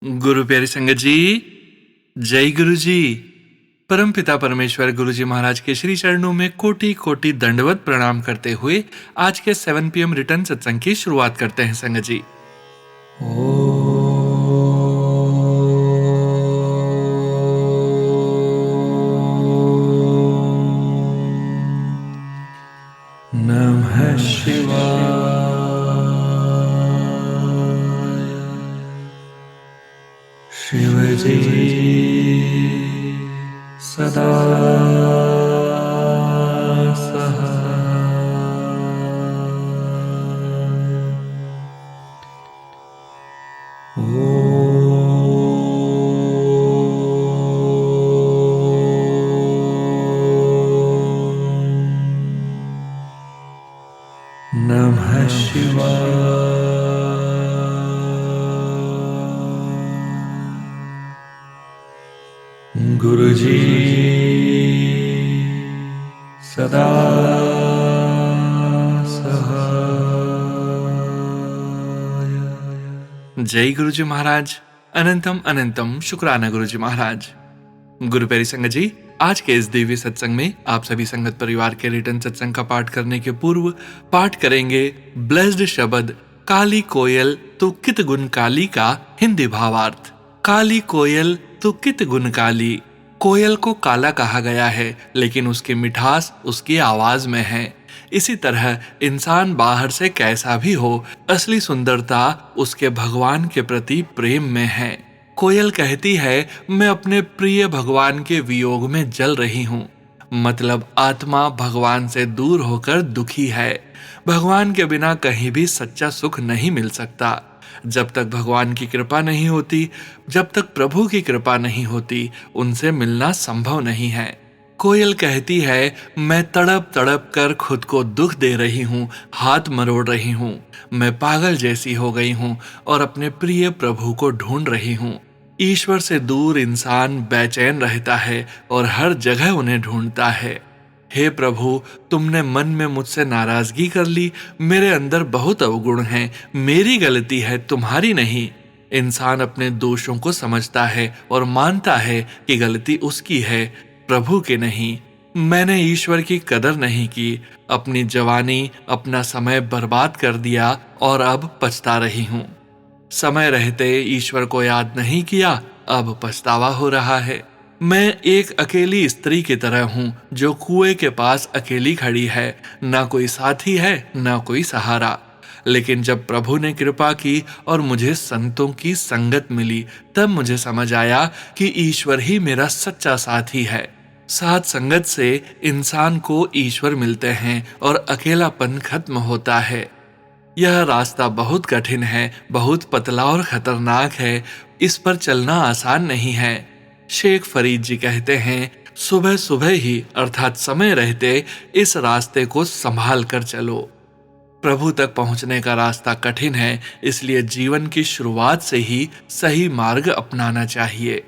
गुरु प्यारी संगत जी, जय गुरु जी। परम पिता परमेश्वर गुरु जी महाराज के श्री चरणों में कोटि कोटि दंडवत प्रणाम करते हुए आज के 7 PM रिटर्न सत्संग की शुरुआत करते हैं संगत जी। नमः शिवाय। शिव जी सदा नमः शिवाय। गुरु जी सदा सहाय। जय गुरु जी महाराज। अनंतम अनंतम शुक्राना गुरु जी महाराज। गुरु प्यारी संगत जी, आज के इस दिव्य सत्संग में आप सभी संगत परिवार के रिटर्न सत्संग का पाठ करने के पूर्व पाठ करेंगे ब्लेस्ड शब्द काली कोयल तू कित गुण काली का हिंदी भावार्थ। काली कोयल तू कित गुण काली। कोयल को काला कहा गया है, लेकिन उसकी मिठास उसकी आवाज में है। इसी तरह इंसान बाहर से कैसा भी हो, असली सुंदरता उसके भगवान के प्रति प्रेम में है। कोयल कहती है, मैं अपने प्रिय भगवान के वियोग में जल रही हूँ। मतलब आत्मा भगवान से दूर होकर दुखी है। भगवान के बिना कहीं भी सच्चा सुख नहीं मिल सकता। जब तक भगवान की कृपा नहीं होती, जब तक प्रभु की कृपा नहीं होती, उनसे मिलना संभव नहीं है। कोयल कहती है, मैं तड़प तड़प कर खुद को दुख दे रही हूँ, हाथ मरोड़ रही हूँ। मैं पागल जैसी हो गई हूँ और अपने प्रिय प्रभु को ढूंढ रही हूँ। ईश्वर से दूर इंसान बेचैन रहता है और हर जगह उन्हें ढूंढता है। हे प्रभु, तुमने मन में मुझसे नाराजगी कर ली। मेरे अंदर बहुत अवगुण हैं, मेरी गलती है, तुम्हारी नहीं। इंसान अपने दोषों को समझता है और मानता है कि गलती उसकी है, प्रभु की नहीं। मैंने ईश्वर की कदर नहीं की, अपनी जवानी अपना समय बर्बाद कर दिया और अब पछता रही हूँ। समय रहते ईश्वर को याद नहीं किया, अब पछतावा हो रहा है। मैं एक अकेली स्त्री की तरह हूँ जो कुएं के पास अकेली खड़ी है। ना कोई साथी है, ना कोई सहारा। लेकिन जब प्रभु ने कृपा की और मुझे संतों की संगत मिली, तब मुझे समझ आया कि ईश्वर ही मेरा सच्चा साथी है। साथ संगत से इंसान को ईश्वर मिलते हैं और अकेलापन खत्म होता है। यह रास्ता बहुत कठिन है, बहुत पतला और खतरनाक है। इस पर चलना आसान नहीं है। शेख फरीद जी कहते हैं, सुबह सुबह ही अर्थात समय रहते इस रास्ते को संभाल कर चलो। प्रभु तक पहुंचने का रास्ता कठिन है, इसलिए जीवन की शुरुआत से ही सही मार्ग अपनाना चाहिए।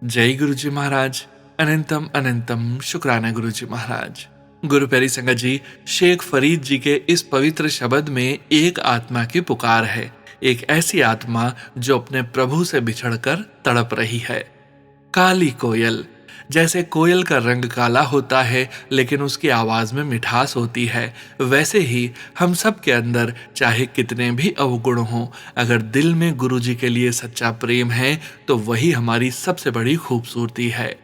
जय गुरु जी महाराज। अनंतम अनंतम शुक्राना गुरु जी महाराज। गुरु प्यारी संगत जी, शेख फरीद जी के इस पवित्र शब्द में एक आत्मा की पुकार है। एक ऐसी आत्मा जो अपने प्रभु से बिछड़कर तड़प रही है। काली कोयल। जैसे कोयल का रंग काला होता है, लेकिन उसकी आवाज में मिठास होती है, वैसे ही हम सब के अंदर चाहे कितने भी अवगुण हों, अगर दिल में गुरु जी के लिए सच्चा प्रेम है तो वही हमारी सबसे बड़ी खूबसूरती है।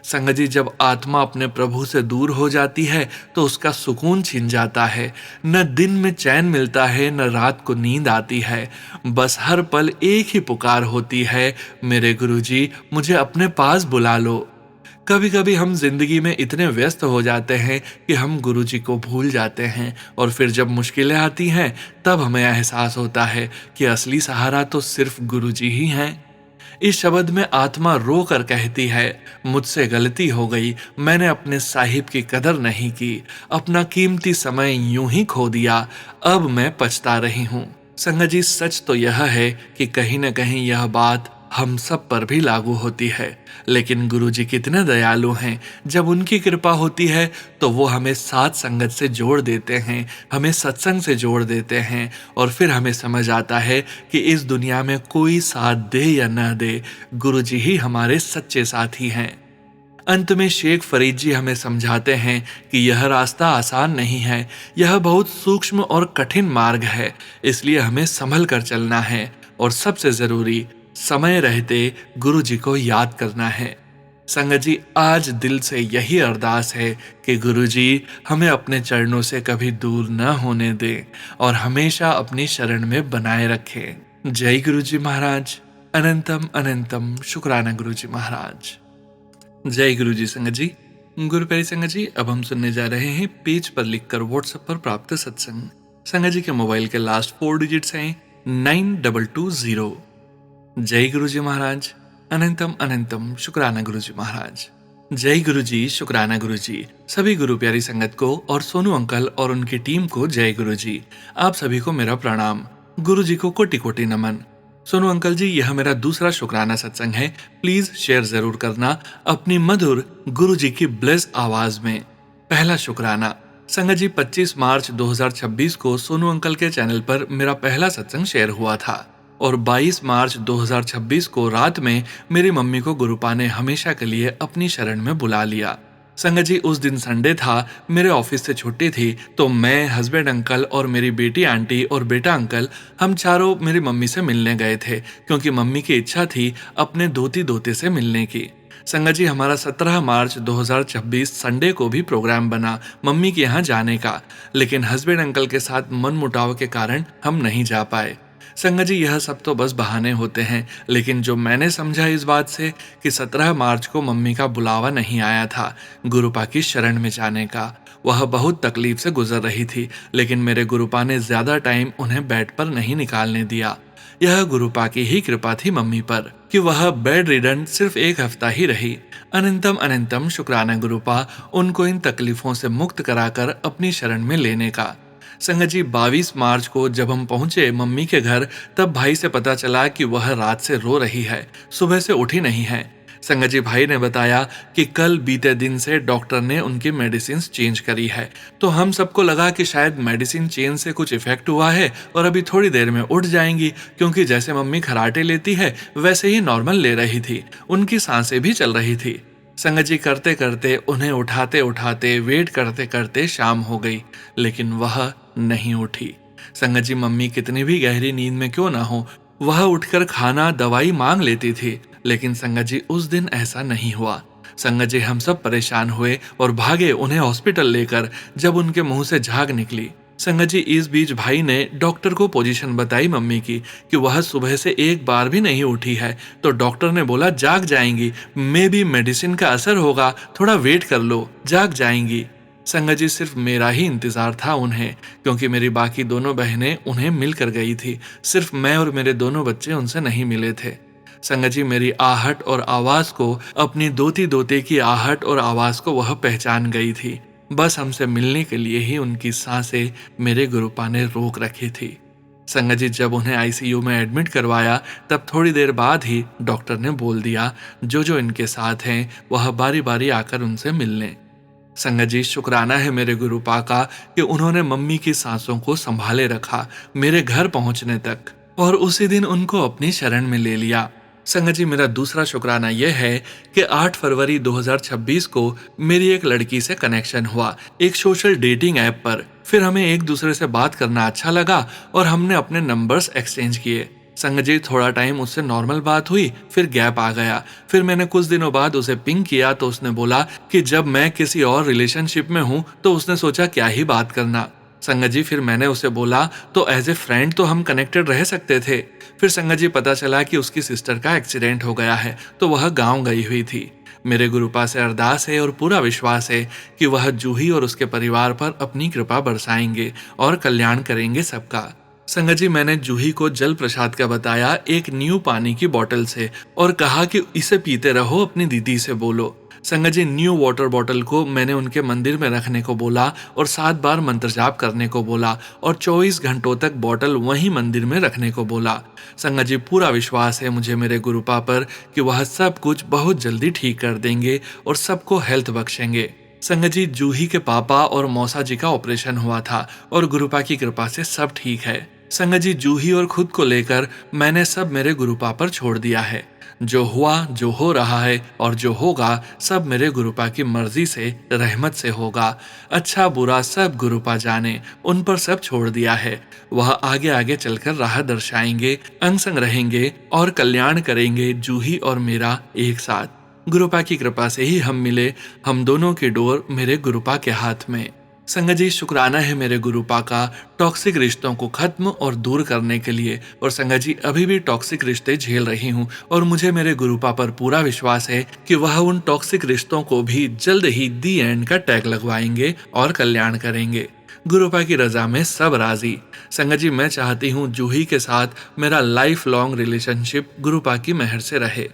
संगत जी, जब आत्मा अपने प्रभु से दूर हो जाती है तो उसका सुकून छिन जाता है। न दिन में चैन मिलता है, न रात को नींद आती है। बस हर पल एक ही पुकार होती है, मेरे गुरुजी मुझे अपने पास बुला लो। कभी कभी हम जिंदगी में इतने व्यस्त हो जाते हैं कि हम गुरुजी को भूल जाते हैं, और फिर जब मुश्किलें आती हैं तब हमें एहसास होता है कि असली सहारा तो सिर्फ गुरुजी ही हैं। इस शब्द में आत्मा रो कर कहती है, मुझसे गलती हो गई, मैंने अपने साहिब की कदर नहीं की, अपना कीमती समय यूं ही खो दिया, अब मैं पछता रही हूँ। संगत जी, सच तो यह है कि कहीं न कहीं यह बात हम सब पर भी लागू होती है। लेकिन गुरुजी कितने दयालु हैं, जब उनकी कृपा होती है तो वो हमें साथ संगत से जोड़ देते हैं, हमें सत्संग से जोड़ देते हैं, और फिर हमें समझ आता है कि इस दुनिया में कोई साथ दे या न दे, गुरुजी ही हमारे सच्चे साथी हैं। अंत में शेख फरीद जी हमें समझाते हैं कि यह रास्ता आसान नहीं है, यह बहुत सूक्ष्म और कठिन मार्ग है, इसलिए हमें संभल कर चलना है, और सबसे जरूरी समय रहते गुरु जी को याद करना है। संगत जी, आज दिल से यही अरदास है कि गुरु जी हमें अपने चरणों से कभी दूर न होने दें और हमेशा अपनी शरण में बनाए रखें। जय गुरु जी महाराज। अनंतम अनंतम शुक्राना गुरु जी महाराज। जय गुरु जी। संगत जी, गुरु प्यारी संगत जी, अब हम सुनने जा रहे हैं पेज पर लिखकर व्हाट्सएप पर प्राप्त सत्संग। संगत जी के मोबाइल के लास्ट 4 डिजिट्स हैं 9220। जय गुरु जी महाराज। अनंतम अनंतम शुक्राना गुरु जी महाराज। जय गुरु जी, शुक्राना गुरु जी। सभी गुरु प्यारी संगत को और सोनू अंकल और उनकी टीम को जय गुरु जी। आप सभी को मेरा प्रणाम। गुरु जी को कोटि कोटि नमन। सोनू अंकल जी, यह मेरा दूसरा शुक्राना सत्संग है, प्लीज शेयर जरूर करना अपनी मधुर गुरु जी की ब्लेस आवाज में। पहला शुक्राना। संगत जी, 25 मार्च 2026 को सोनू अंकल के चैनल पर मेरा पहला सत्संग शेयर हुआ था, और 22 मार्च 2026 को रात में मेरी मम्मी को गुरुपा ने हमेशा के लिए अपनी शरण में बुला लिया। संगत जी, उस दिन संडे था, मेरे ऑफिस से छुट्टी थी, तो मैं, हस्बैंड अंकल और मेरी बेटी आंटी और बेटा अंकल, हम चारों मेरी मम्मी से मिलने गए थे, क्योंकि मम्मी की इच्छा थी अपने धोती दोते से मिलने की। संगत जी, हमारा 17 मार्च 2026 संडे को भी प्रोग्राम बना मम्मी के यहाँ जाने का, लेकिन हस्बैंड अंकल के साथ मनमुटाव के कारण हम नहीं जा पाए। संगत जी, यह सब तो बस बहाने होते हैं, लेकिन जो मैंने समझा इस बात से कि 17 मार्च को मम्मी का बुलावा नहीं आया था गुरुपा की शरण में जाने का, वह बहुत तकलीफ से गुजर रही थी, लेकिन मेरे गुरुपा ने ज्यादा टाइम उन्हें बेड पर नहीं निकालने दिया। यह गुरुपा की ही कृपा थी मम्मी पर कि वह बेड रिडन सिर्फ 1 हफ्ता ही रही। अनंतम अनंतम शुक्राना गुरुपा, उनको इन तकलीफों से मुक्त कराकर अपनी शरण में लेने का। संगत जी, 22 मार्च को जब हम पहुंचे मम्मी के घर, तब भाई से पता चला कि वह रात से रो रही है, सुबह से उठी नहीं है। संगत जी, भाई ने बताया कि कल बीते दिन से डॉक्टर ने उनकी मेडिसिन चेंज करी है, तो हम सबको लगा कि शायद मेडिसिन चेंज से कुछ इफेक्ट हुआ है और अभी थोड़ी देर में उठ जाएंगी, क्योंकि जैसे मम्मी खराटे लेती है वैसे ही नॉर्मल ले रही थी, उनकी सांसें भी चल रही थी। संगत जी, करते करते उन्हें उठाते उठाते वेट करते करते शाम हो गई, लेकिन वह नहीं उठी। संगत जी, मम्मी कितनी भी गहरी नींद में क्यों ना हो, वह उठकर खाना दवाई मांग लेती थी, लेकिन संगत जी उस दिन ऐसा नहीं हुआ। संगत जी, हम सब परेशान हुए और भागे उन्हें हॉस्पिटल लेकर, जब उनके मुंह से झाग निकली। संगत जी, इस बीच भाई ने डॉक्टर को पोजीशन बताई मम्मी की कि वह सुबह से एक बार भी नहीं उठी है, तो डॉक्टर ने बोला जाग जाएंगी, मे बी मेडिसिन का असर होगा, थोड़ा वेट कर लो, जाग जाएंगी। संगत जी, सिर्फ मेरा ही इंतजार था उन्हें, क्योंकि मेरी बाकी दोनों बहनें उन्हें मिलकर गई थी, सिर्फ मैं और मेरे दोनों बच्चे उनसे नहीं मिले थे। संगत जी, मेरी आहट और आवाज को, अपनी दोती दोते की आहट और आवाज को वह पहचान गई थी। बस हमसे मिलने के लिए ही उनकी सांसें मेरे गुरुपा ने रोक रखी थी। संगत जी, जब उन्हें आईसीयू में एडमिट करवाया, तब थोड़ी देर बाद ही डॉक्टर ने बोल दिया जो जो इनके साथ हैं वह बारी बारी आकर उनसे मिल लें। संगत जी, शुक्राना है मेरे गुरुपा का कि उन्होंने मम्मी की सांसों को संभाले रखा मेरे घर पहुंचने तक, और उसी दिन उनको अपनी शरण में ले लिया। संगत जी, मेरा दूसरा शुक्राना यह है कि 8 फरवरी 2026 को मेरी एक लड़की से कनेक्शन हुआ, एक सोशल डेटिंग ऐप पर। फिर हमें एक दूसरे से बात करना अच्छा लगा और हमने अपने नंबर्स एक्सचेंज किए। संगत जी, थोड़ा टाइम उससे नॉर्मल बात हुई, फिर गैप आ गया। फिर मैंने कुछ दिनों बाद उसे पिंग किया, तो उसने बोला कि जब मैं किसी और रिलेशनशिप में हूँ तो उसने सोचा क्या ही बात करना। संगत जी, फिर मैंने उसे बोला तो एज ए फ्रेंड तो हम कनेक्टेड रह सकते थे। फिर संगत जी, पता चला कि उसकी सिस्टर का एक्सीडेंट हो गया है, तो वह गांव गई हुई थी। मेरे गुरुपा से अरदास है और पूरा विश्वास है कि वह जूही और उसके परिवार पर अपनी कृपा बरसाएंगे और कल्याण करेंगे सबका। संगत जी, मैंने जूही को जल प्रसाद का बताया एक न्यू पानी की बोतल से, और कहा कि इसे पीते रहो, अपनी दीदी से बोलो। संगत जी, न्यू वाटर बॉटल को मैंने उनके मंदिर में रखने को बोला और 7 बार मंत्र जाप करने को बोला और 24 घंटों तक बॉटल वहीं मंदिर में रखने को बोला। संगत जी, पूरा विश्वास है मुझे मेरे गुरुपा पर कि वह सब कुछ बहुत जल्दी ठीक कर देंगे और सबको हेल्थ बख्शेंगे। संगत जी, जूही के पापा और मौसा जी का ऑपरेशन हुआ था और गुरुपा की कृपा से सब ठीक है। संगत जी, जूही और खुद को लेकर मैंने सब मेरे गुरुपा पर छोड़ दिया है। जो हुआ, जो हो रहा है और जो होगा, सब मेरे गुरुपा की मर्जी से, रहमत से होगा। अच्छा बुरा सब गुरुपा जाने, उन पर सब छोड़ दिया है। वह आगे आगे चलकर राह दर्शाएंगे, अंग संग रहेंगे और कल्याण करेंगे जूही और मेरा एक साथ। गुरुपा की कृपा से ही हम मिले, हम दोनों की डोर मेरे गुरुपा के हाथ में। संगत जी, शुक्राना है मेरे गुरुपा का टॉक्सिक रिश्तों को खत्म और दूर करने के लिए। और संगत जी, अभी भी टॉक्सिक रिश्ते झेल रही हूँ और मुझे मेरे गुरुपा पर पूरा विश्वास है कि वह उन टॉक्सिक रिश्तों को भी जल्द ही दी एंड का टैग लगवाएंगे और कल्याण करेंगे। गुरुपा की रजा में सब राजी। संगत जी, मैं चाहती हूँ जूही के साथ मेरा लाइफ लॉन्ग रिलेशनशिप गुरुपा की मेहर से रहे।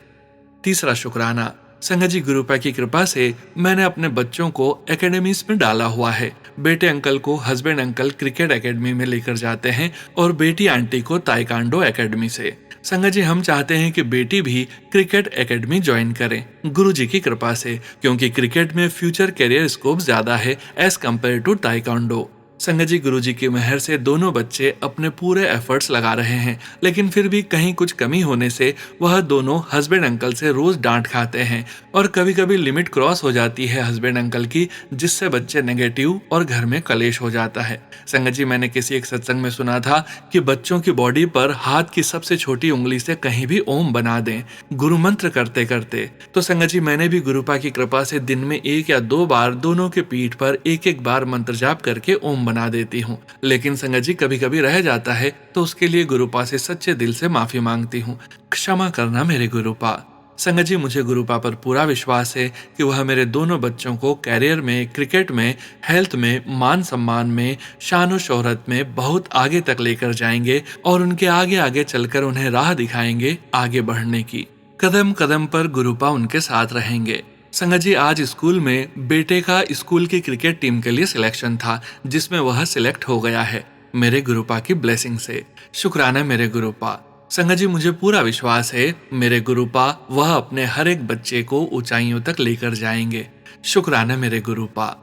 तीसरा शुक्राना। संगत जी, गुरुपा की कृपा से मैंने अपने बच्चों को एकेडमीज में डाला हुआ है। बेटे अंकल को हस्बैंड अंकल क्रिकेट एकेडमी में लेकर जाते हैं और बेटी आंटी को ताइक्वांडो एकेडमी से। संगत जी, हम चाहते हैं कि बेटी भी क्रिकेट एकेडमी ज्वाइन करें गुरुजी की कृपा से, क्योंकि क्रिकेट में फ्यूचर करियर स्कोप ज्यादा है एज कम्पेयर टू ताइक्वांडो। संगत जी, गुरुजी की मेहर से दोनों बच्चे अपने पूरे एफर्ट्स लगा रहे हैं, लेकिन फिर भी कहीं कुछ कमी होने से वह दोनों हस्बैंड अंकल से रोज डांट खाते हैं और कभी कभी लिमिट क्रॉस हो जाती है हस्बैंड अंकल की, जिससे बच्चे नेगेटिव और घर में कलेश हो जाता है। संगत जी, मैंने किसी एक सत्संग में सुना था कि बच्चों की बॉडी पर हाथ की सबसे छोटी उंगली से कहीं भी ओम बना दें गुरु मंत्र करते करते। तो संगत जी, मैंने भी गुरुपा की कृपा से दिन में 1 या 2 बार दोनों के पीठ पर एक एक बार मंत्र जाप करके ओम बना देती हूँ। लेकिन संगत जी, कभी कभी रह जाता है तो उसके लिए गुरुपा से सच्चे दिल से माफी मांगती हूँ। क्षमा करना मेरे गुरुपा। संगत जी, मुझे गुरुपा पर पूरा विश्वास है कि वह मेरे दोनों बच्चों को कैरियर में, क्रिकेट में, हेल्थ में, मान सम्मान में, शान और शोहरत में बहुत आगे तक लेकर जाएंगे और उनके आगे आगे चलकर उन्हें राह दिखाएंगे आगे बढ़ने की। कदम कदम पर गुरुपा उनके साथ रहेंगे। संगत जी, आज स्कूल में बेटे का स्कूल की क्रिकेट टीम के लिए सिलेक्शन था, जिसमें वह सिलेक्ट हो गया है मेरे गुरुपा की ब्लेसिंग से। शुक्राना मेरे गुरुपा। संगत जी, मुझे पूरा विश्वास है मेरे गुरुपा वह अपने हर एक बच्चे को ऊंचाइयों तक लेकर जाएंगे। शुक्राना मेरे गुरुपा।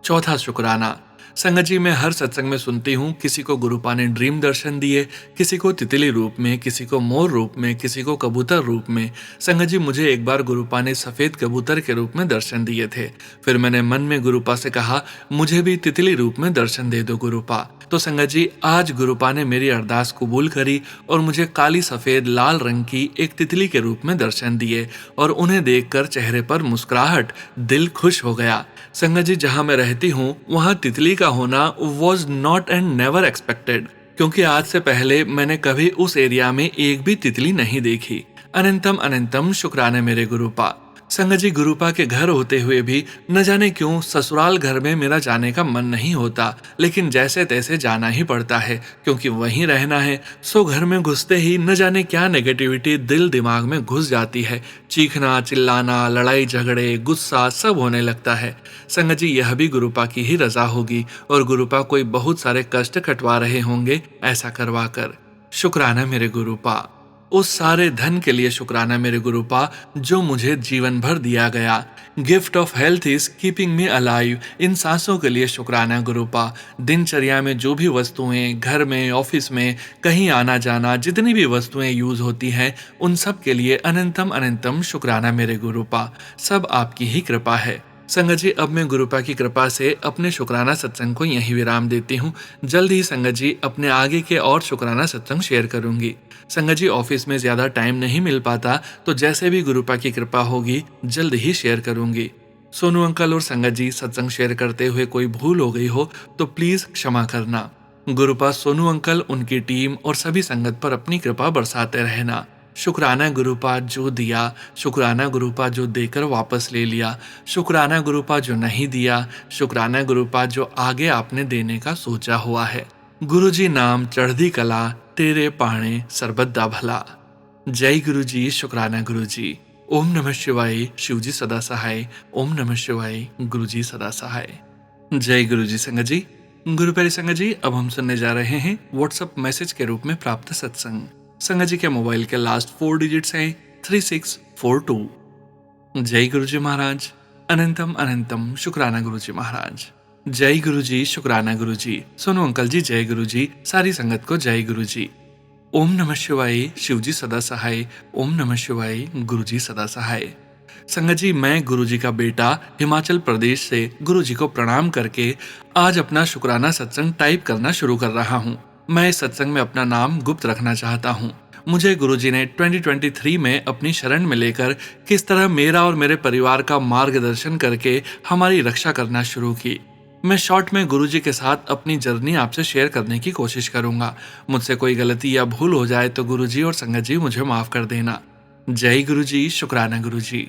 चौथा शुक्राना। संगत जी, मैं हर सत्संग में सुनती हूँ किसी को गुरुपा ने ड्रीम दर्शन दिए, किसी को तितली रूप में, किसी को मोर रूप में, किसी को कबूतर रूप में। संगत जी, मुझे एक बार गुरुपा ने सफेद कबूतर के रूप में दर्शन दिए थे। फिर मैंने मन में गुरुपा से कहा, मुझे भी तितली रूप में दर्शन दे दो गुरुपा। तो संगत जी, आज गुरुपा ने मेरी अरदास कबूल करी और मुझे काली सफेद लाल रंग की एक तितली के रूप में दर्शन दिए और उन्हें देखकर चेहरे पर मुस्कुराहट, दिल खुश हो गया। संगत जी, जहां मैं रहती हूँ वहां तितली का होना was not and never expected, क्योंकि आज से पहले मैंने कभी उस एरिया में एक भी तितली नहीं देखी। अनंतम अनंतम शुक्राना मेरे गुरुपा। संगत जी, गुरुपा के घर होते हुए भी न जाने क्यों ससुराल घर में मेरा जाने का मन नहीं होता, लेकिन जैसे तैसे जाना ही पड़ता है क्योंकि वहीं रहना है। सो घर में घुसते ही न जाने क्या नेगेटिविटी दिल दिमाग में घुस जाती है। चीखना, चिल्लाना, लड़ाई झगड़े, गुस्सा सब होने लगता है। संगत जी, यह भी गुरुपा की ही रजा होगी और गुरुपा कोई बहुत सारे कष्ट कटवा रहे होंगे ऐसा करवा कर। शुक्राना मेरे गुरुपा। उस सारे धन के लिए शुक्राना मेरे गुरुपा जो मुझे जीवन भर दिया गया। Gift of health is keeping me alive. इन सांसों के लिए शुक्राना गुरुपा। दिनचर्या में जो भी वस्तुएं, घर में, ऑफिस में, कहीं आना जाना, जितनी भी वस्तुएं यूज होती हैं, उन सब के लिए अनंतम अनंतम शुक्राना मेरे गुरुपा। सब आपकी ही कृपा है। संगत जी, अब मैं गुरुपा की कृपा से अपने शुक्राना सत्संग को यहीं विराम देती हूँ। जल्द ही संगत जी अपने आगे के और शुक्राना सत्संग शेयर करूंगी। संगत जी, ऑफिस में ज्यादा टाइम नहीं मिल पाता, तो जैसे भी गुरुपा की कृपा होगी जल्द ही शेयर करूंगी। सोनू अंकल और संगत जी, सत्संग शेयर करते हुए कोई भूल हो गई हो तो प्लीज क्षमा करना। गुरुपा सोनू अंकल, उनकी टीम और सभी संगत पर अपनी कृपा बरसाते रहना। शुक्राना गुरुपा जो दिया, शुक्राना गुरुपा जो देकर वापस ले लिया, शुक्राना गुरुपा जो नहीं दिया, शुक्राना गुरुपा जो आगे आपने देने का सोचा हुआ है। गुरुजी नाम चढ़दी कला, तेरे पाणे सरबत दा भला। जय गुरुजी, शुक्राना गुरुजी। ओम नमः शिवाय, शिवजी सदा सहाय। ओम नमः शिवाय, गुरुजी सदा सहाय। जय गुरुजी संगत जी। गुरु प्यारी संगत जी, अब हम सुनने जा रहे हैं व्हाट्सएप मैसेज के रूप में प्राप्त सत्संग। संगत जी के मोबाइल के लास्ट 4 डिजिट्स हैं 3642। जय गुरुजी महाराज, अनंतम अनंतम शुक्राना गुरुजी महाराज। जय गुरुजी, शुक्राना गुरुजी। सोनू अंकल जी जय गुरुजी, सारी संगत को जय गुरुजी। ओम नमः शिवाय, शिवजी सदा सहाय। ओम नमः शिवाय, गुरुजी सदा सहाय। संगत जी, मैं गुरुजी का बेटा हिमाचल प्रदेश से गुरुजी को प्रणाम करके आज अपना शुक्राना सत्संग टाइप करना शुरू कर रहा हूँ। मैं इस सत्संग में अपना नाम गुप्त रखना चाहता हूँ। मुझे गुरुजी ने 2023 में अपनी शरण में लेकर किस तरह मेरा और मेरे परिवार का मार्गदर्शन करके हमारी रक्षा करना शुरू की। मैं शॉर्ट में गुरुजी के साथ अपनी जर्नी आपसे शेयर करने की कोशिश करूंगा। मुझसे कोई गलती या भूल हो जाए तो गुरुजी और संगत जी मुझे माफ कर देना। जय गुरुजी, शुक्राना गुरुजी।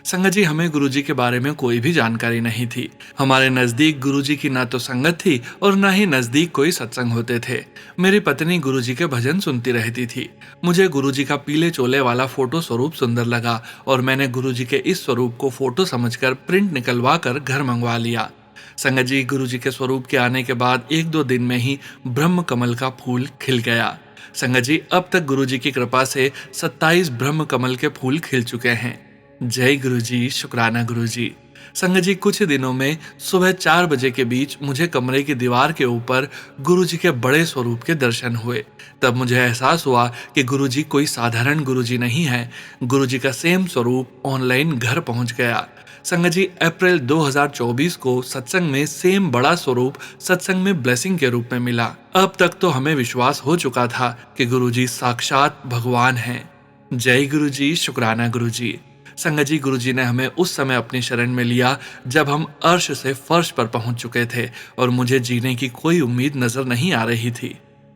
संगत जी, हमें गुरुजी के बारे में कोई भी जानकारी नहीं थी। हमारे नजदीक गुरुजी की ना तो संगत थी और ना ही नजदीक कोई सत्संग होते थे। मेरी पत्नी गुरुजी के भजन सुनती रहती थी। मुझे गुरुजी का पीले चोले वाला फोटो स्वरूप सुंदर लगा और मैंने गुरुजी के इस स्वरूप को फोटो समझकर प्रिंट निकलवा कर घर मंगवा लिया। संगत जी, गुरुजी के स्वरूप के आने के बाद 1-2 दिन में ही ब्रह्म कमल का फूल खिल गया। संगत जी, अब तक गुरुजी की कृपा से 27 ब्रह्म कमल के फूल खिल चुके हैं। जय गुरुजी, शुक्राना गुरुजी। संगत जी, कुछ दिनों में सुबह 4 बजे के बीच मुझे कमरे की दीवार के ऊपर गुरुजी के बड़े स्वरूप के दर्शन हुए। तब मुझे एहसास हुआ कि गुरुजी कोई साधारण गुरुजी नहीं है। गुरुजी का सेम स्वरूप ऑनलाइन घर पहुंच गया। संगत जी, अप्रैल 2024 को सत्संग में सेम बड़ा स्वरूप सत्संग में ब्लेसिंग के रूप में मिला। अब तक तो हमें विश्वास हो चुका था कि गुरुजी साक्षात भगवान हैं। जय गुरुजी, शुक्राना गुरुजी। संगत जी, गुरुजी ने हमें उस समय अपनी शरण में लिया जब हम अर्श से फर्श पर पहुंच चुके थे और मुझे जीने की कोई उम्मीद नजर नहीं आ रही थी।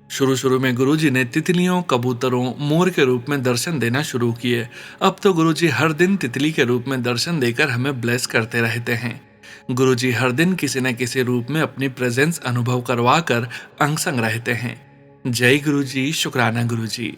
शुरू में गुरुजी ने तितलियों, कबूतरों, मोर के रूप में दर्शन देना शुरू किए। अब तो गुरुजी हर दिन तितली के रूप में दर्शन देकर हमें ब्लेस करते रहते हैं। गुरुजी हर दिन किसी न किसी रूप में अपनी प्रेजेंस अनुभव करवा कर अंग संग रहते हैं। जय गुरुजी, शुक्राना गुरुजी।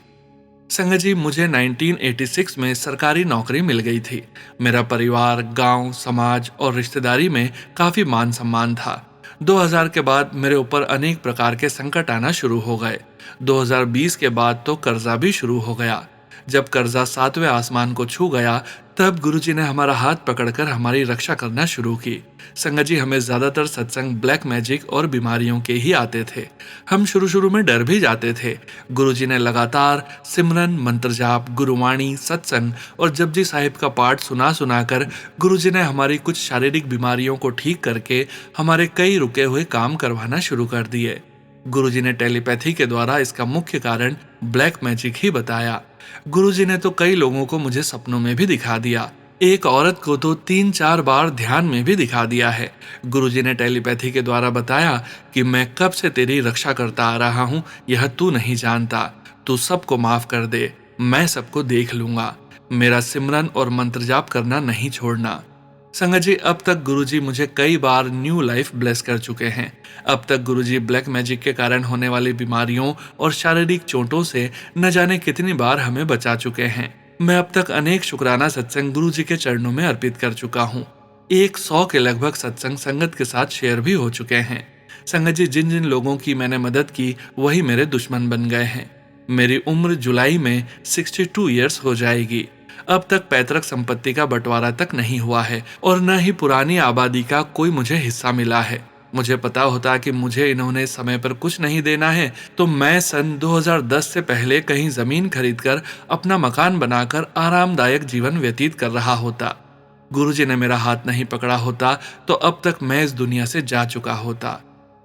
संगत जी, मुझे 1986 में सरकारी नौकरी मिल गई थी। मेरा परिवार, गांव, समाज और रिश्तेदारी में काफी मान सम्मान था। 2000 के बाद मेरे ऊपर अनेक प्रकार के संकट आना शुरू हो गए। 2020 के बाद तो कर्जा भी शुरू हो गया। जब कर्जा 7वें आसमान को छू गया तब गुरुजी ने हमारा हाथ पकड़कर हमारी रक्षा करना शुरू की। संगत जी, हमें ज्यादातर सत्संग ब्लैक मैजिक और बीमारियों के ही आते थे। हम शुरू में डर भी जाते थे। गुरुजी ने लगातार सिमरन, मंत्र जाप, गुरुवाणी, सत्संग और जपजी साहिब का पाठ सुना कर गुरुजी ने हमारी कुछ शारीरिक बीमारियों को ठीक करके हमारे कई रुके हुए काम करवाना शुरू कर दिए। गुरुजी ने टेलीपैथी के द्वारा इसका मुख्य कारण ब्लैक मैजिक ही बताया। गुरुजी ने तो कई लोगों को मुझे सपनों में भी दिखा दिया। एक औरत को तो 3-4 बार ध्यान में भी दिखा दिया है। गुरुजी ने टेलीपैथी के द्वारा बताया कि मैं कब से तेरी रक्षा करता आ रहा हूँ, यह तू नहीं जानता। तू सबको माफ कर दे, मैं सबको देख लूंगा। मेरा सिमरन और मंत्र जाप करना नहीं छोड़ना। संगत जी, अब तक गुरुजी मुझे कई बार न्यू लाइफ ब्लेस कर चुके हैं। अब तक गुरुजी ब्लैक मैजिक के कारण होने वाली बीमारियों और शारीरिक चोटों से न जाने कितनी बार हमें बचा चुके हैं। मैं अब तक अनेक शुक्राना सत्संग गुरुजी के चरणों में अर्पित कर चुका हूँ। 100 के लगभग सत्संग संगत के साथ शेयर भी हो चुके हैं। संगत जी, जिन जिन लोगों की मैंने मदद की वही मेरे दुश्मन बन गए हैं। मेरी उम्र जुलाई में 62 ईयर्स हो जाएगी। अब तक पैतृक संपत्ति का बंटवारा तक नहीं हुआ है और न ही पुरानी आबादी का कोई मुझे हिस्सा मिला है। मुझे पता होता कि मुझे इन्होंने समय पर कुछ नहीं देना है तो मैं सन 2010 से पहले कहीं जमीन खरीदकर अपना मकान बनाकर आरामदायक जीवन व्यतीत कर रहा होता। गुरुजी ने मेरा हाथ नहीं पकड़ा होता तो अब तक मैं इस दुनिया से जा चुका होता।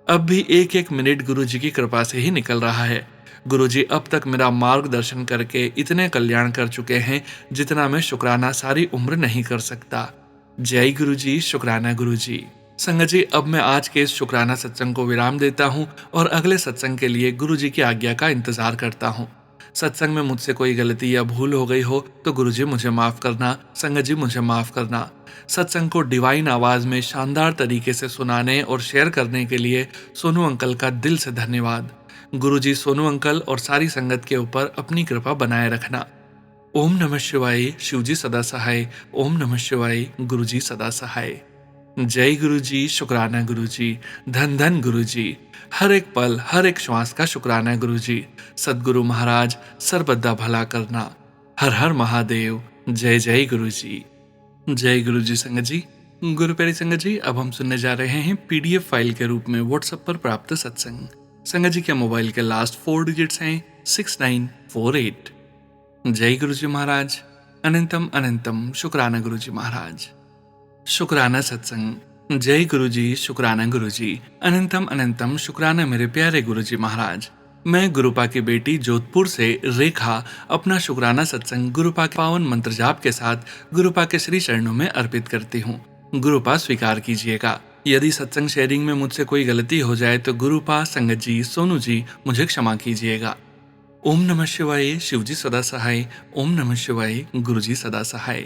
अब भी एक एक मिनट गुरुजी की कृपा से ही निकल रहा है। गुरुजी अब तक मेरा मार्गदर्शन करके इतने कल्याण कर चुके हैं जितना मैं शुक्राना सारी उम्र नहीं कर सकता। जय गुरुजी, शुक्राना गुरुजी। संगत जी, अब मैं आज के इस शुक्राना सत्संग को विराम देता हूँ और अगले सत्संग के लिए गुरुजी की आज्ञा का इंतजार करता हूँ। सत्संग में मुझसे कोई गलती या भूल हो गई हो तो गुरुजी मुझे माफ करना। संगत जी, मुझे माफ करना। सत्संग को डिवाइन आवाज में शानदार तरीके से सुनाने और शेयर करने के लिए सोनू अंकल का दिल से धन्यवाद। गुरुजी सोनू अंकल और सारी संगत के ऊपर अपनी कृपा बनाए रखना। ओम नमः शिवाय, शिवजी सदा सहाय। ओम नमः शिवाय, गुरुजी सदा सहाय। जय गुरुजी, शुक्राना गुरुजी। धन धन गुरुजी। हर एक पल, हर एक श्वास का शुक्राना गुरुजी। सद्गुरु महाराज, सर्वदा भला करना। हर हर महादेव। जय जय गुरुजी। जय गुरुजी संगत जी। गुरु प्यारी संगत जी, अब हम सुनने जा रहे हैं पीडीएफ फाइल के रूप में व्हाट्सएप पर प्राप्त सत्संग। संगत जी के मोबाइल के लास्ट 4 डिजिट्स हैं 6948। जय गुरुजी महाराज। अनंतम अनंतम शुक्राना गुरुजी महाराज। शुक्राना सत्संग। जय गुरुजी, शुक्राना गुरुजी। अनंतम अनंतम शुक्राना मेरे प्यारे गुरुजी महाराज। मैं गुरुपा की बेटी जोधपुर से रेखा अपना शुक्राना सत्संग गुरुपा के पावन मंत्र जाप के साथ गुरुपा के श्री चरणों में अर्पित करती हूँ। गुरुपा स्वीकार कीजिएगा। यदि सत्संग शेयरिंग में मुझसे कोई गलती हो जाए तो गुरुपा, संगत जी, सोनू जी मुझे क्षमा कीजिएगा। ओम नमः शिवाय, शिवजी सदा सहाय। ओम नमः शिवाय, गुरुजी सदा सहाय।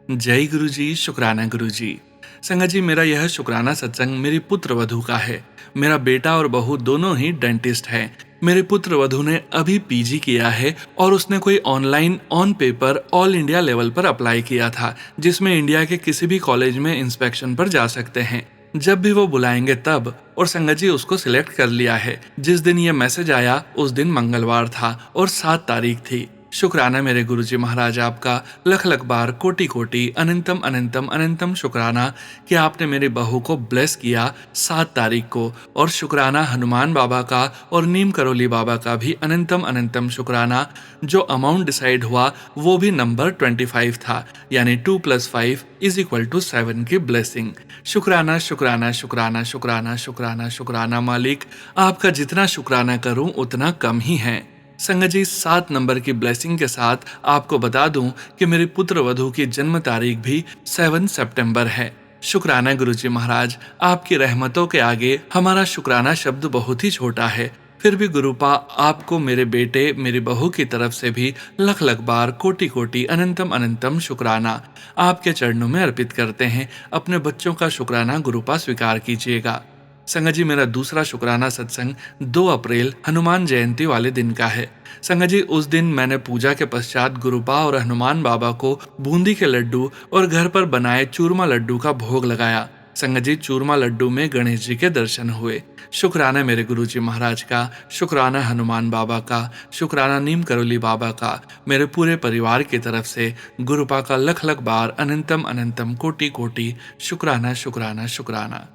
जय गुरुजी, शुक्राना गुरुजी। संगत जी, मेरा यह शुक्राना सत्संग मेरी पुत्र वधू का है। मेरा बेटा और बहू दोनों ही डेंटिस्ट हैं। मेरे पुत्र वधू ने अभी पीजी किया है और उसने कोई online on paper all India level पर अप्लाई किया था, जिसमें इंडिया के किसी भी कॉलेज में इंस्पेक्शन पर जा सकते हैं जब भी वो बुलाएंगे तब। और संगत जी, उसको सिलेक्ट कर लिया है। जिस दिन ये मैसेज आया उस दिन मंगलवार था और 7 तारीख थी। शुक्राना मेरे गुरुजी महाराज, आपका लख लख बार, कोटि कोटि, अनंतम अनंतम अनंतम शुक्राना कि आपने मेरी बहू को ब्लेस किया 7 तारीख को। और शुक्राना हनुमान बाबा का और नीम करोली बाबा का भी अनंतम अनंतम शुक्राना। जो अमाउंट डिसाइड हुआ वो भी नंबर 25 था, यानी 2 + 5 = 7 की ब्लेसिंग। शुक्राना शुक्राना शुक्राना शुक्राना शुक्राना शुक्राना मालिक, आपका जितना शुक्राना करूं उतना कम ही है। संगत जी, 7 नंबर की ब्लेसिंग के साथ आपको बता दूं कि मेरे पुत्र वधू की जन्म तारीख भी 7 सितंबर है। शुक्राना गुरुजी महाराज, आपकी रहमतों के आगे हमारा शुक्राना शब्द बहुत ही छोटा है। फिर भी गुरुपा आपको मेरे बेटे, मेरी बहू की तरफ से भी लख लख बार, कोटि कोटि, अनंतम अनंतम शुक्राना आपके चरणों में अर्पित करते हैं। अपने बच्चों का शुक्राना गुरुपा स्वीकार कीजिएगा। संगत जी, मेरा दूसरा शुक्राना सत्संग 2 अप्रैल हनुमान जयंती वाले दिन का है। संगत जी, उस दिन मैंने पूजा के पश्चात गुरुपा और हनुमान बाबा को बूंदी के लड्डू और घर पर बनाए चूरमा लड्डू का भोग लगाया। संगत जी, चूरमा लड्डू में गणेश जी के दर्शन हुए। शुक्राना मेरे गुरुजी महाराज का, शुक्राना हनुमान बाबा का, शुक्राना नीम करोली बाबा का, मेरे पूरे परिवार की तरफ से गुरुपा का लख लख बार, अनंतम अनंतम कोटि कोटि शुक्राना शुक्राना शुक्राना।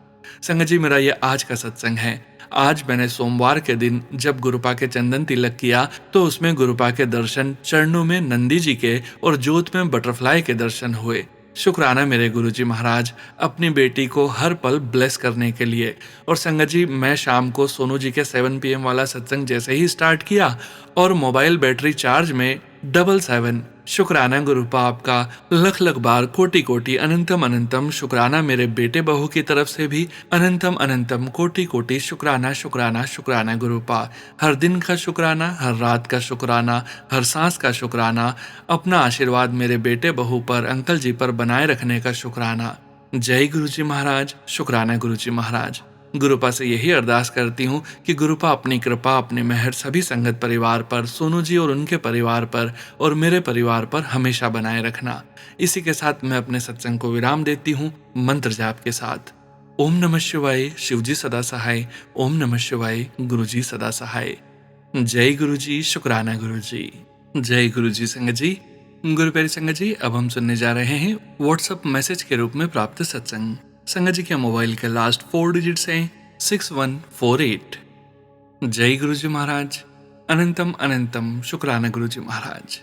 संगत जी, मेरा ये आज का सत्संग है। आज मैंने सोमवार के दिन जब गुरुपा के चंदन तिलक किया तो उसमें गुरुपा के दर्शन, चरणों में नंदी जी के और जोत में बटरफ्लाई के दर्शन हुए। शुक्राना मेरे गुरुजी महाराज, अपनी बेटी को हर पल ब्लेस करने के लिए। और संगत जी, मैं शाम को सोनू जी के 7 PM वाला सत्संग जैसे ही स्टार्ट किया और मोबाइल बैटरी चार्ज में 777। शुक्राना गुरुपा आपका लख लख बार, कोटि कोटि, अनंतम अनंतम शुक्राना मेरे बेटे बहू की तरफ से भी अनंतम अनंतम कोटि कोटि शुक्राना शुक्राना शुक्राना गुरुपा। हर दिन का शुक्राना, हर रात का शुक्राना, हर सांस का शुक्राना। अपना आशीर्वाद मेरे बेटे बहू पर, अंकल जी पर बनाए रखने का शुक्राना। जय गुरुजी महाराज। शुक्राना गुरुजी महाराज। गुरुपा से यही अरदास करती हूँ कि गुरुपा अपनी कृपा, अपनी मेहर सभी संगत परिवार पर, सोनू जी और उनके परिवार पर और मेरे परिवार पर हमेशा बनाए रखना। इसी के साथ मैं अपने सत्संग को विराम देती हूँ मंत्र जाप के साथ। ओम नमः शिवाय, शिवजी सदा सहाय। ओम नमः शिवाय, गुरुजी सदा सहाय। जय गुरुजी, शुक्राना गुरुजी। जय गुरुजी संगत जी। गुरु प्यारी संगत जी, अब हम सुनने जा रहे हैं व्हाट्सएप मैसेज के रूप में प्राप्त सत्संग। संगत जी के मोबाइल के लास्ट 4 डिजिट्स हैं 6148। जय गुरुजी महाराज। अनंतम अनंतम शुक्राना गुरुजी महाराज।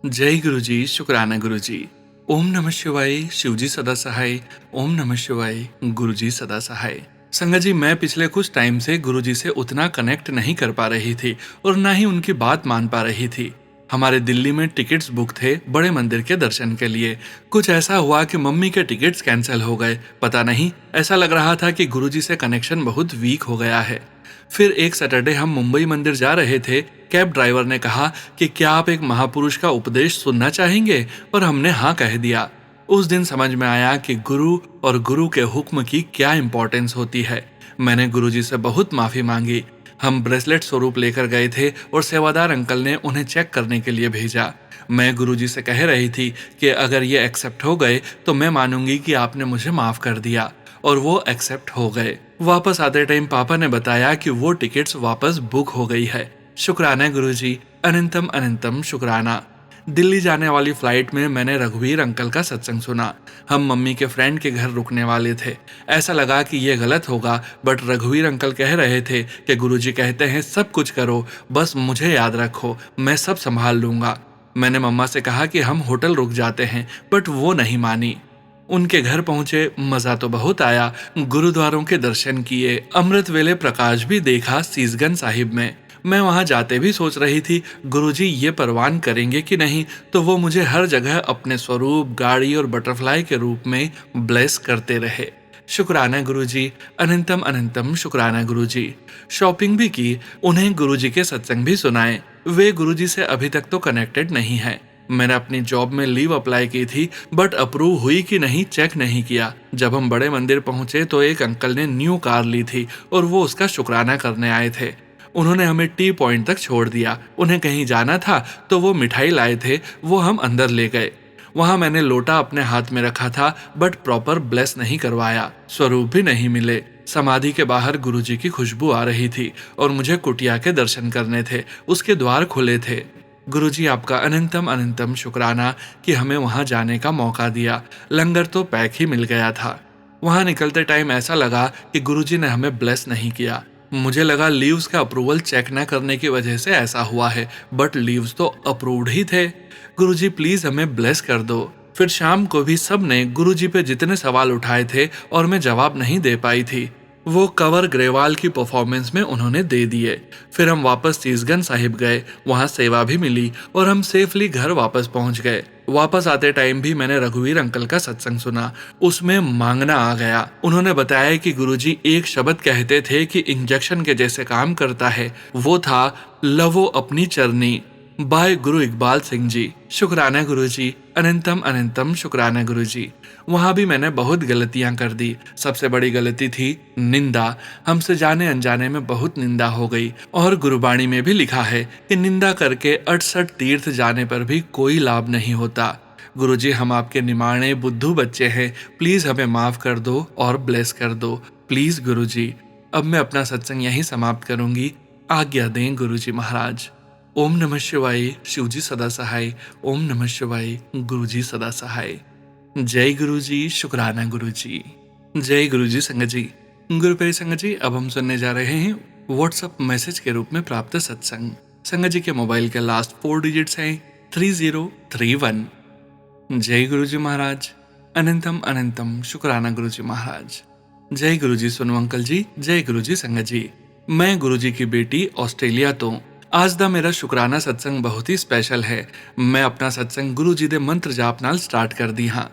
जय गुरुजी, शुक्राना गुरुजी। ओम नमः शिवाय, शिवजी सदा सहाय। ओम नमः शिवाय, गुरुजी सदा सहाय। संगत जी, मैं पिछले कुछ टाइम से गुरुजी से उतना कनेक्ट नहीं कर पा रही थी और ना ही उनकी बात मान पा रही थी। हमारे दिल्ली में टिकट्स बुक थे बड़े मंदिर के दर्शन के लिए। कुछ ऐसा हुआ कि मम्मी के टिकट्स कैंसिल हो गए। पता नहीं, ऐसा लग रहा था कि गुरुजी से कनेक्शन बहुत वीक हो गया है। फिर एक सैटरडे हम मुंबई मंदिर जा रहे थे। कैब ड्राइवर ने कहा कि क्या आप एक महापुरुष का उपदेश सुनना चाहेंगे, और हमने हाँ कह दिया। उस दिन समझ में आया कि गुरु और गुरु के हुक्म की क्या इंपॉर्टेंस होती है। मैंने गुरुजी से बहुत माफी मांगी। हम ब्रेसलेट स्वरूप लेकर गए थे और सेवादार अंकल ने उन्हें चेक करने के लिए भेजा। मैं गुरुजी से कह रही थी कि अगर ये एक्सेप्ट हो गए तो मैं मानूंगी कि आपने मुझे माफ कर दिया, और वो एक्सेप्ट हो गए। वापस आते टाइम पापा ने बताया कि वो टिकट्स वापस बुक हो गई है। शुक्राना गुरुजी, अनंतम अनंतम शुक्राना। दिल्ली जाने वाली फ्लाइट में मैंने रघुवीर अंकल का सत्संग सुना। हम मम्मी के फ्रेंड के घर रुकने वाले थे। ऐसा लगा कि ये गलत होगा, बट रघुवीर अंकल कह रहे थे कि गुरुजी कहते हैं सब कुछ करो, बस मुझे याद रखो, मैं सब संभाल लूंगा। मैंने मम्मा से कहा कि हम होटल रुक जाते हैं, बट वो नहीं मानी। उनके घर पहुंचे, मजा तो बहुत आया। गुरुद्वारों के दर्शन किए, अमृत वेले प्रकाश भी देखा सीसगंज साहिब में। मैं वहां जाते भी सोच रही थी गुरुजी ये परवान करेंगे कि नहीं, तो वो मुझे हर जगह अपने स्वरूप, गाड़ी और बटरफ्लाई के रूप में ब्लेस करते रहे। शुक्राना गुरुजी, अनंतम अनंतम शुक्राना गुरुजी। शॉपिंग भी की, उन्हें गुरुजी के सत्संग भी सुनाए। वे गुरुजी से अभी तक तो कनेक्टेड नहीं है। मैंने अपनी जॉब में लीव अप्लाई की थी, बट अप्रूव हुई कि नहीं चेक नहीं किया। जब हम बड़े मंदिर पहुंचे तो एक अंकल ने न्यू कार ली थी और वो उसका शुक्राना करने आए थे। उन्होंने हमें टी पॉइंट तक छोड़ दिया। उन्हें कहीं जाना था तो वो मिठाई लाए थे, वो हम अंदर ले गए। वहां मैंने लोटा अपने हाथ में रखा था, बट प्रॉपर ब्लेस नहीं करवाया। स्वरूप भी नहीं मिले। समाधि के बाहर गुरुजी की खुशबू आ रही थी और मुझे कुटिया के दर्शन करने थे। उसके द्वार खुले थे। गुरुजी, आपका अनंतम अनंतम शुक्राना कि हमें वहां जाने का मौका दिया। लंगर तो पैक ही मिल गया था। वहां निकलते टाइम ऐसा लगा कि गुरुजी ने हमें ब्लेस नहीं किया। मुझे लगा लीव्स का अप्रूवल चेक न करने की वजह से ऐसा हुआ है, बट लीव्स तो अप्रूव्ड ही थे। गुरुजी प्लीज हमें ब्लेस कर दो। फिर शाम को भी सब ने गुरुजी पे जितने सवाल उठाए थे और मैं जवाब नहीं दे पाई थी, वो कवर ग्रेवाल की परफॉर्मेंस में उन्होंने दे दिए। फिर हम वापस सीसगंज साहिब गए, वहां सेवा भी मिली और हम सेफली घर वापस पहुंच गए। वापस आते टाइम भी मैंने रघुवीर अंकल का सत्संग सुना। उसमें मांगना आ गया। उन्होंने बताया कि गुरुजी एक शब्द कहते थे कि इंजेक्शन के जैसे काम करता है, वो था लवो अपनी चरनी, बाय गुरु इकबाल सिंह जी। शुक्राना गुरुजी, अनंतम अनंतम शुक्राना गुरुजी। वहां भी मैंने बहुत गलतियां कर दी। सबसे बड़ी गलती थी निंदा। हमसे जाने अनजाने में बहुत निंदा हो गई, और गुरुबाणी में भी लिखा है कि निंदा करके 68 तीर्थ जाने पर भी कोई लाभ नहीं होता। गुरुजी, हम आपके निमाणे बुद्धू बच्चे हैं, प्लीज हमें माफ कर दो और ब्लेस कर दो, प्लीज गुरुजी। अब मैं अपना सत्संग यहीं समाप्त करूंगी, आज्ञा दें गुरुजी महाराज। ओम नमः शिवाय, शिवजी सदा सहाय। ओम नमः शिवाय, गुरुजी सदा सहाय। जय गुरुजी, शुक्राना गुरुजी। जय गुरुजी संगत जी। गुरु प्यारी संगत जी, अब हम सुनने जा रहे हैं व्हाट्सएप मैसेज के रूप में प्राप्त सत्संग। संगत जी के मोबाइल के लास्ट 4 डिजिट्स हैं 3031। जय गुरुजी महाराज, अनंतम अनंतम शुक्राना गुरुजी महाराज। जय गुरुजी सोनू अंकल जी, जय गुरुजी संगत जी। मैं गुरुजी की बेटी ऑस्ट्रेलिया तो आज दा मेरा शुक्राना सत्संग बहुत ही स्पेशल है। मैं अपना सत्संग गुरु जी दे मंत्र जाप नाल स्टार्ट कर दी हाँ।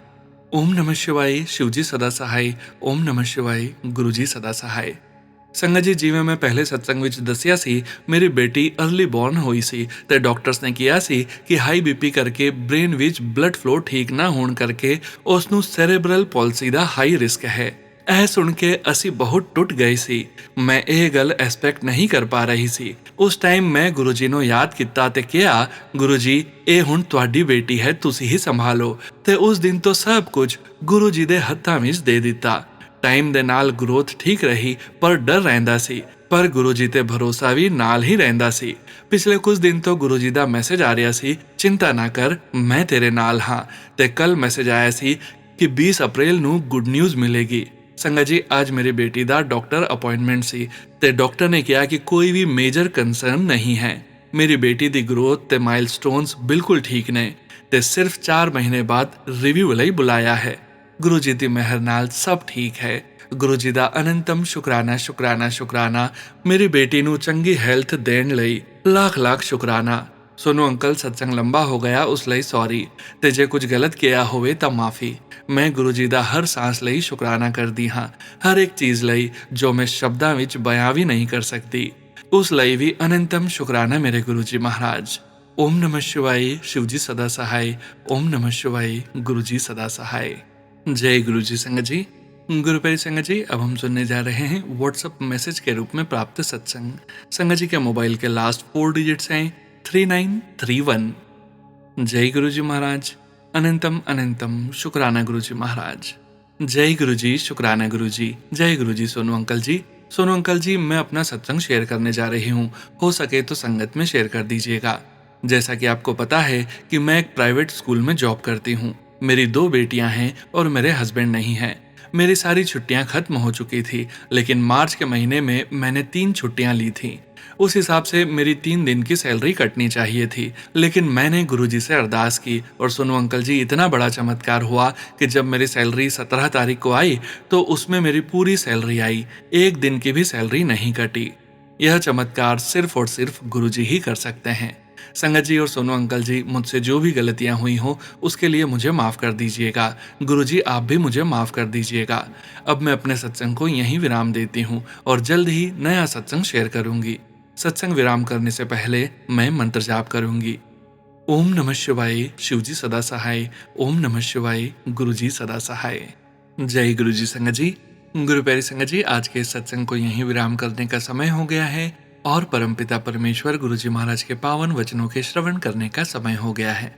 ओम नमः शिवाय, शिवजी सदा सहाय। ओम नमः शिवाय, गुरु जी सदा सहाय। संगत जी, जिवें मैं पहले सत्संग विच दसिया सी, मेरी बेटी अर्ली बॉर्न हुई सी ते डॉक्टर्स ने किया सी कि हाई बीपी करके ब्रेन विच ब्लड फ्लो ठीक ना होण करके उसनू सेरेब्रल पॉलिसी दा हाई रिस्क है। ਇਹ सुन के असी बहुत टुट गए सी। मैं ਇਹ गल एक्सपैक्ट नहीं कर पा रही सी। उस टाइम मैं गुरुजी ਨੂੰ याद किया ते कहा, गुरुजी ਇਹ ਹੁਣ ਤੁਹਾਡੀ बेटी है, ਤੁਸੀਂ ही संभालो। ते उस दिन तो सब कुछ गुरुजी ਦੇ ਹੱਥਾਂ ਵਿੱਚ ਦੇ ਦਿੱਤਾ। टाइम ਦੇ ਨਾਲ ग्रोथ ठीक रही, पर डर ਰਹਿੰਦਾ ਸੀ। पर गुरुजी ते भरोसा भी नाल ही रहंदा सी। पिछले कुछ दिन तो गुरुजी दा मैसेज आ रहा सी, चिंता ना कर, मैं तेरे नाल हाँ। ते कल मैसेज आया सी कि 20 अप्रैल ਨੂੰ गुड न्यूज़ मिलेगी। संगत जी, आज मेरी बेटी दा डॉक्टर अपॉइंटमेंट सी ते डॉक्टर ने कहा कि कोई भी मेजर कंसर्न नहीं है। मेरी बेटी दी ग्रोथ ते माइलस्टोन्स बिल्कुल ठीक ने ते सिर्फ 4 महीने बाद रिव्यू लई बुलाया है। गुरु जी दी मेहर नाल सब ठीक है। गुरु जी दा अनंतम शुक्राना शुक्राना शुक्राना। मेरी बेटी नू चंगी हेल्थ देण लई लाख लाख शुक्राना। सोनू अंकल, सत्संग लंबा हो गया, उस लई सॉरी ते जे कुछ गलत किया होवे तां माफी। मैं गुरु जी दा हर सांस लई शुक्राना करदी हाँ, हर एक चीज लई जो मैं शब्दां विच बयां भी नहीं कर सकती, उस लई भी अनंतम शुक्राना मेरे गुरु जी महाराज। ओम नमः शिवाय, शिवजी सदा सहाय। ओम नमः शिवाय, गुरु जी सदा सहाय। जय गुरु जी संगत जी। गुरु प्यारी संगत जी, अब हम सुनने जा रहे हैं व्हाट्सएप मैसेज के रूप में प्राप्त सत्संग। संगत जी के मोबाइल के लास्ट 4 डिजिट्स हैं 3931। जय गुरु जी महाराज। अनंतम अनंतम शुक्राना गुरु जी महाराज। जय गुरु जी, शुक्राना गुरु जी। जय गुरु जी सोनू अंकल जी। सोनू अंकल जी, मैं अपना सत्संग शेयर करने जा रही हूँ, हो सके तो संगत में शेयर कर दीजिएगा। जैसा कि आपको पता है कि मैं एक प्राइवेट स्कूल में जॉब करती हूँ। मेरी 2 बेटियां हैं और मेरे हस्बैंड नहीं हैं। मेरी सारी छुट्टियां खत्म हो चुकी थी, लेकिन मार्च के महीने में मैंने 3 छुट्टियां ली थी। उस हिसाब से मेरी 3 दिन की सैलरी कटनी चाहिए थी, लेकिन मैंने गुरुजी से अरदास की और सोनू अंकल जी, इतना बड़ा चमत्कार हुआ कि जब मेरी सैलरी 17 तारीख को आई तो उसमें मेरी पूरी सैलरी आई, एक दिन की भी सैलरी नहीं कटी। यह चमत्कार सिर्फ और सिर्फ गुरुजी ही कर सकते हैं। संगत जी और सोनू अंकल जी, मुझसे जो भी गलतियां हुई हो उसके लिए मुझे माफ कर दीजिएगा। गुरुजी, आप भी मुझे माफ कर दीजिएगा। अब मैं अपने सत्संग को यहीं विराम देती हूँ और जल्द ही नया सत्संग शेयर करूंगी। सत्संग विराम करने से पहले मैं मंत्र जाप करूंगी। ओम नमः शिवाय, शिवजी सदा सहाय। ओम नमः शिवाय, गुरुजी सदा सहाय। जय गुरुजी संगत जी। गुरु प्यारी संगत जी, आज के इस सत्संग को यहीं विराम करने का समय हो गया है और परमपिता परमेश्वर गुरुजी महाराज के पावन वचनों के श्रवण करने का समय हो गया है।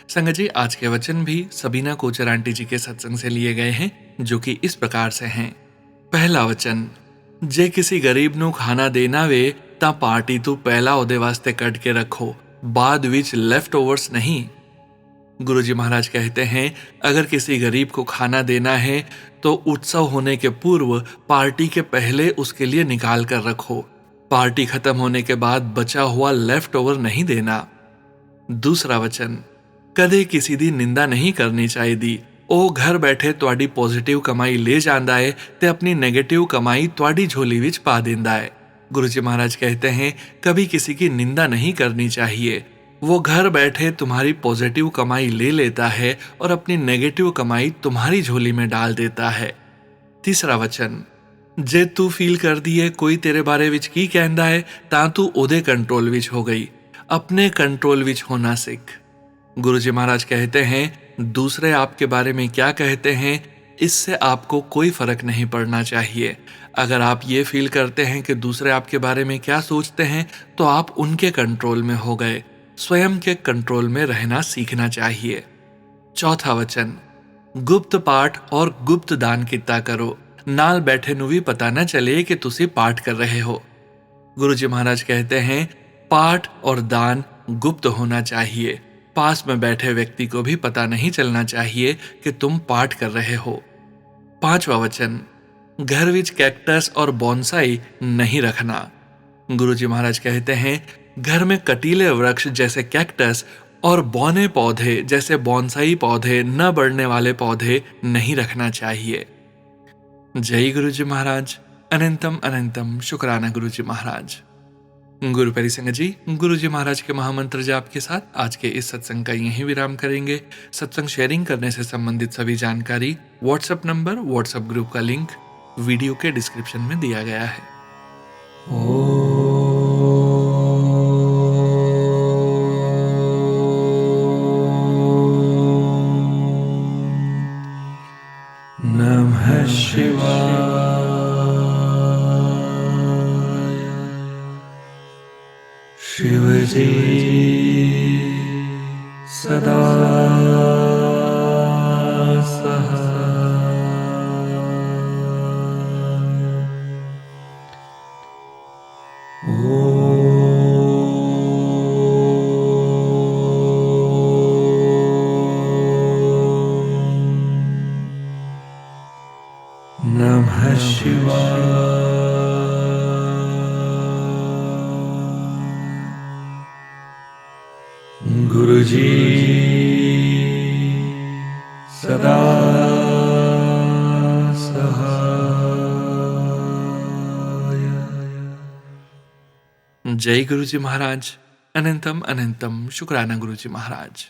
संगत जी, आज के वचन भी सबीना कोचर आंटी जी के सत्संग से लिए गए हैं, जो कि इस प्रकार से हैं। पहला वचन, जे किसी गरीब ਨੂੰ ਖਾਣਾ ਦੇਣਾ ਵੇ ਤਾਂ ਪਾਰਟੀ ਤੂੰ ਪਹਿਲਾ ਉਹਦੇ ਵਾਸਤੇ ਕੱਢ ਕੇ ਰੱਖੋ, बाद विच लेफ्ट ओवर्स नहीं। गुरुजी महाराज कहते हैं, अगर किसी गरीब को खाना देना है तो उत्सव होने के पूर्व पार्टी के पहले उसके लिए निकाल कर रखो, पार्टी खत्म होने के बाद बचा हुआ लेफ्ट ओवर नहीं देना। दूसरा वचन, कदे किसी दी निंदा नहीं करनी चाहिए। ਉਹ घर बैठे ਤੁਹਾਡੀ पॉजिटिव कमाई ले ਜਾਂਦਾ है ते अपनी नेगेटिव कमाई ਤੁਹਾਡੀ झोली विच पा देता है। गुरुजी महाराज कहते हैं, कभी किसी की निंदा नहीं करनी चाहिए। वो घर बैठे तुम्हारी पॉजिटिव कमाई ले लेता है और अपनी नेगेटिव कमाई तुम्हारी झोली में डाल देता है। तीसरा वचन, जे तू फील कर दी है कोई तेरे बारे विच की कहता है ਤਾਂ तू ਉਹਦੇ कंट्रोल विच हो गई। अपने कंट्रोल विच होना सीख। गुरुजी महाराज कहते हैं, दूसरे आपके बारे में क्या कहते हैं इससे आपको कोई फर्क नहीं पड़ना चाहिए। अगर आप ये फील करते हैं कि दूसरे आपके बारे में क्या सोचते हैं तो आप उनके कंट्रोल में हो गए। स्वयं के कंट्रोल में रहना सीखना चाहिए। चौथा वचन, गुप्त पाठ और गुप्त दान किता करो, नाल बैठे नु भी पता न चले कि तुसी पाठ कर रहे हो। गुरुजी महाराज कहते हैं, पाठ और दान गुप्त होना चाहिए। पास में बैठे व्यक्ति को भी पता नहीं चलना चाहिए कि तुम पाठ कर रहे हो। पांचवा वचन, घर विच कैक्टस और बॉन्साई नहीं रखना। गुरुजी महाराज कहते हैं, घर में कटीले वृक्ष जैसे कैक्टस और बौने पौधे जैसे बॉन्साई पौधे, न बढ़ने वाले पौधे नहीं रखना चाहिए। जय गुरुजी महाराज। अनंतम अनंतम शुक्राना गुरुजी महाराज। गुरु प्यारी संगत जी, गुरु जी महाराज के महामंत्र जाप के साथ आज के इस सत्संग का यहीं विराम करेंगे। सत्संग शेयरिंग करने से संबंधित सभी जानकारी, व्हाट्सएप नंबर, व्हाट्सएप ग्रुप का लिंक वीडियो के डिस्क्रिप्शन में दिया गया है। नमः शिवाय। शिवजी सदा सहाय। नमः शिवाय। गुरुजी सदा सहाय। जय गुरुजी महाराज। अनंतम अनंतम शुक्राना गुरुजी महाराज।